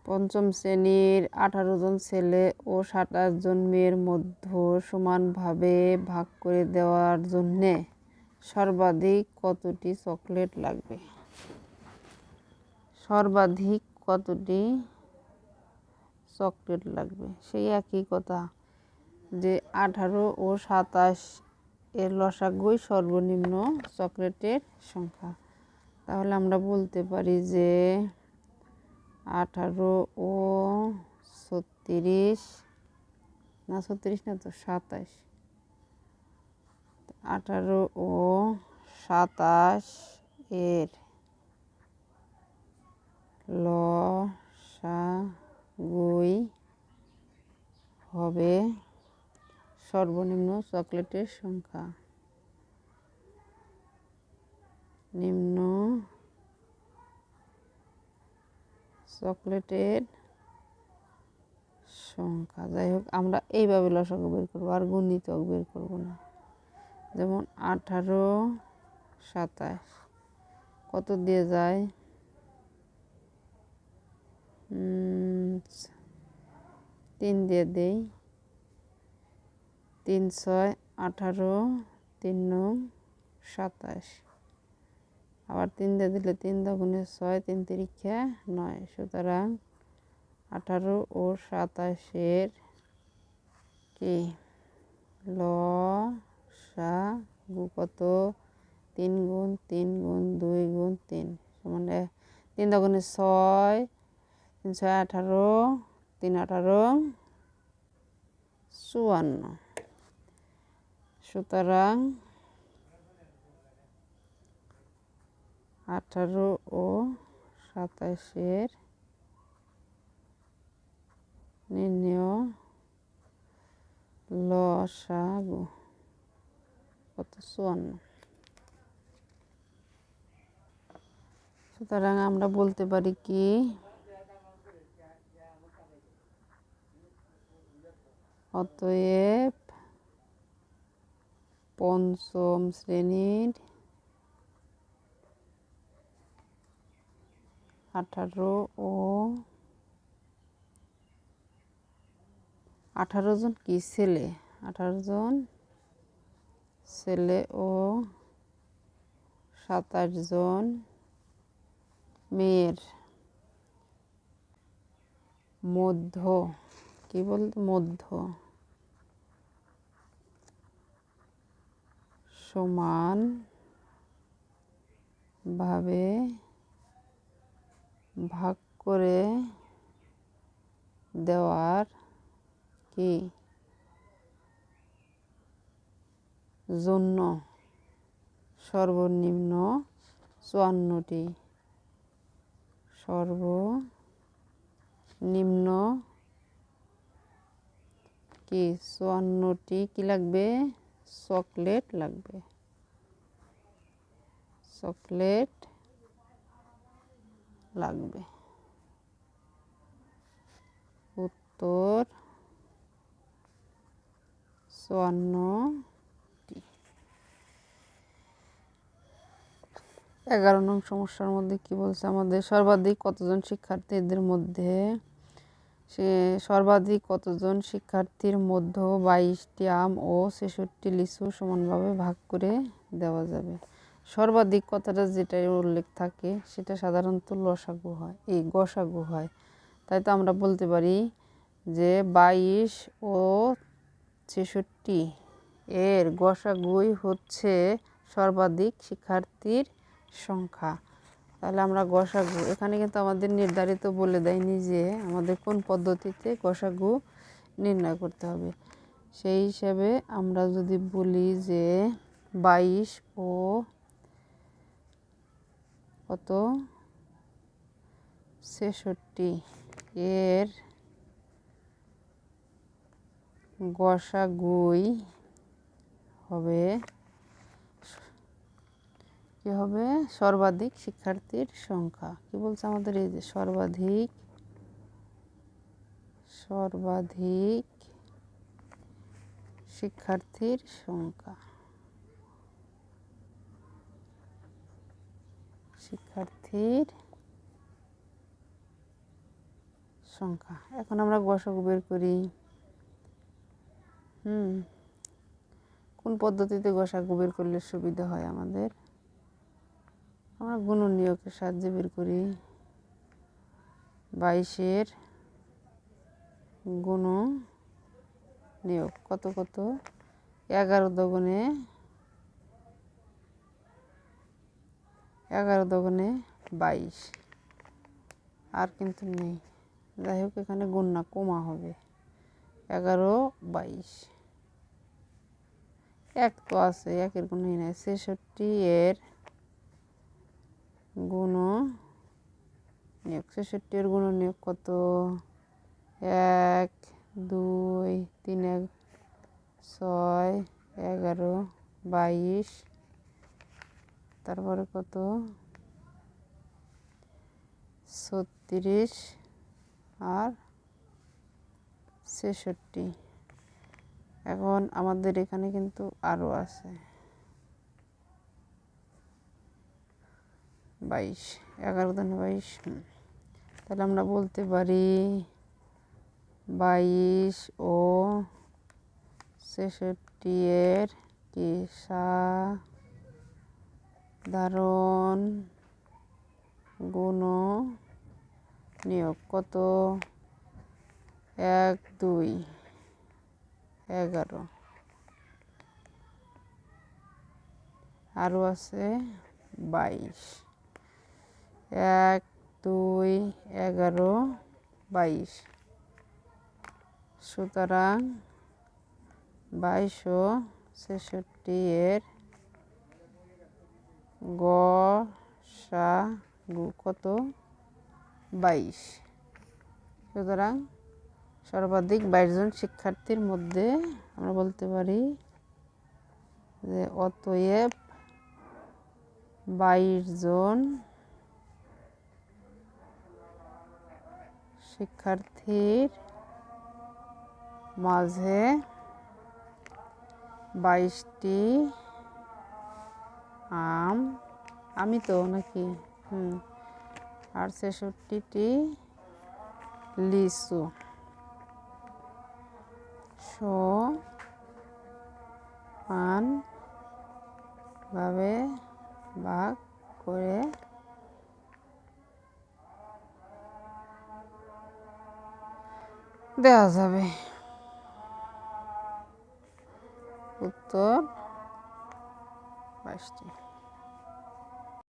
পঞ্চম শ্রেণীর 18 জন ছেলে ও 27 জন মেয়ের মধ্যে সমানভাবে ভাগ করে দেওয়ার জন্যে সর্বাধিক কতটি চকলেট লাগবে? সর্বাধিক কতটি চকলেট লাগবে? সেই একই কথা যে 18 ও 27 এর লসাগুই সর্বনিম্ন চকলেটের সংখ্যা। তাহলে আমরা বলতে পারি যে 18 ও 36 না 36 না তো 27, 18 ও 27 এর লসাগুই হবে সর্বনিম্ন চকলেটের সংখ্যা। নিম্ন চকলেটের সংখ্যা। যাই হোক, আমরা এইভাবে লসাগু বের করবো, আর গুণিতক বের করবো না। যেমন 18, 27 কত দিয়ে যায়? 3 দিয়ে দেই। 3 6 18, 3 9 27। আবার 3 দিয়ে দিলে 3 দুগুণে 6, 3 তিরিক্ষা 9। সুতরাং 18 ও 27 এর কি লসাগু কত? 3 গুণ 3 গুণ 2 গুণ 3 সমান 3 দুগুণে 6, 3 6 18, 3 18 54। সুতরাং 18 ও 27 এর নির্ণেয় লসাগু কত? 54। সুতরাং আমরা বলতে পারি কি অতএব পঞ্চম শ্রেণীর 18 জন কি ছেলে, 18 জন ছেলে ও 27 জন মেয়ের মধ্য, কি বলতো, মধ্য সমান ভাবে ভাগ করে দেওয়ার কি জন্য সর্বনিম্ন 54টি সর্বনিম্ন কি 54টি কি লাগবে? চকলেট লাগবে। চকলেট লাগবে। উত্তর 54টি। 11 নং সমস্যার মধ্যে কি বলছে আমাদের? সর্বাধিক কতজন শিক্ষার্থীদের মধ্যে সর্বাধিক কতজন শিক্ষার্থীর মধ্যে 22টি আম ও 66টি লিচু সমানভাবে ভাগ করে দেওয়া যাবে? সর্বাধিক কথাটা যেটা উল্লেখ থাকে সেটা সাধারণত লসাগু হয়, এই গসাগু হয়। তাই তো আমরা বলতে পারি যে 22 ও 66 এর গসাগুই হচ্ছে সর্বাধিক শিক্ষার্থীর সংখ্যা। তাহলে আমরা গসাগু, এখানে কিন্তু আমাদের নির্ধারিত বলে দেয়নি যে আমাদের কোন পদ্ধতিতে গসাগু নির্ণয় করতে হবে। সেই হিসাবে আমরা যদি বলি যে 22 ও কত 66 এর গসাগুই হবে কি হবে? সর্বাধিক শিক্ষার্থীর সংখ্যা। কি বলছে আমাদের? এই যে সর্বাধিক শিক্ষার্থীর সংখ্যা। শিক্ষার্থীর সংখ্যা। এখন আমরা গসাগু বের করি। কোন পদ্ধতিতে গসাগু বের করলে সুবিধা হয় আমাদের? আমরা গুণনীয়কের সাহায্যে বের করি। 22-এর গুণনীয়ক কত কত? 11 দগুণে 22। আর কিন্তু নেই, যাই হোক এখানে গুণ না কমা হবে। 11 22 এক তো আছে, একের গুণই নাই। 66-এর গুণনীয়ক, 66-এর গুণনীয়ক কত? 1 2 3 6 11 22। তারপরে কত? 36 আর 66। এখন আমাদের এখানে কিন্তু আরও আছে 22, 11 দুগুণে 22। তাহলে আমরা বলতে পারি 22 ও 66-এর কি সাধারণ গুণনীয়ক কত? 1 2 11। আরও আছে 22। 1 2 11 22। সুতরাং 22 ও 66-এর গসাগু কত? 22। সুতরাং সর্বাধিক 22 জন শিক্ষার্থীর মধ্যে আমরা বলতে পারি যে অতএব 22 জন শিক্ষার্থীর মাঝে 22টি আম, আমি তো নাকি আর 66টি লিচু সমানভাবে ভাগ করে দেওয়া যাবে। উত্তর 22টি।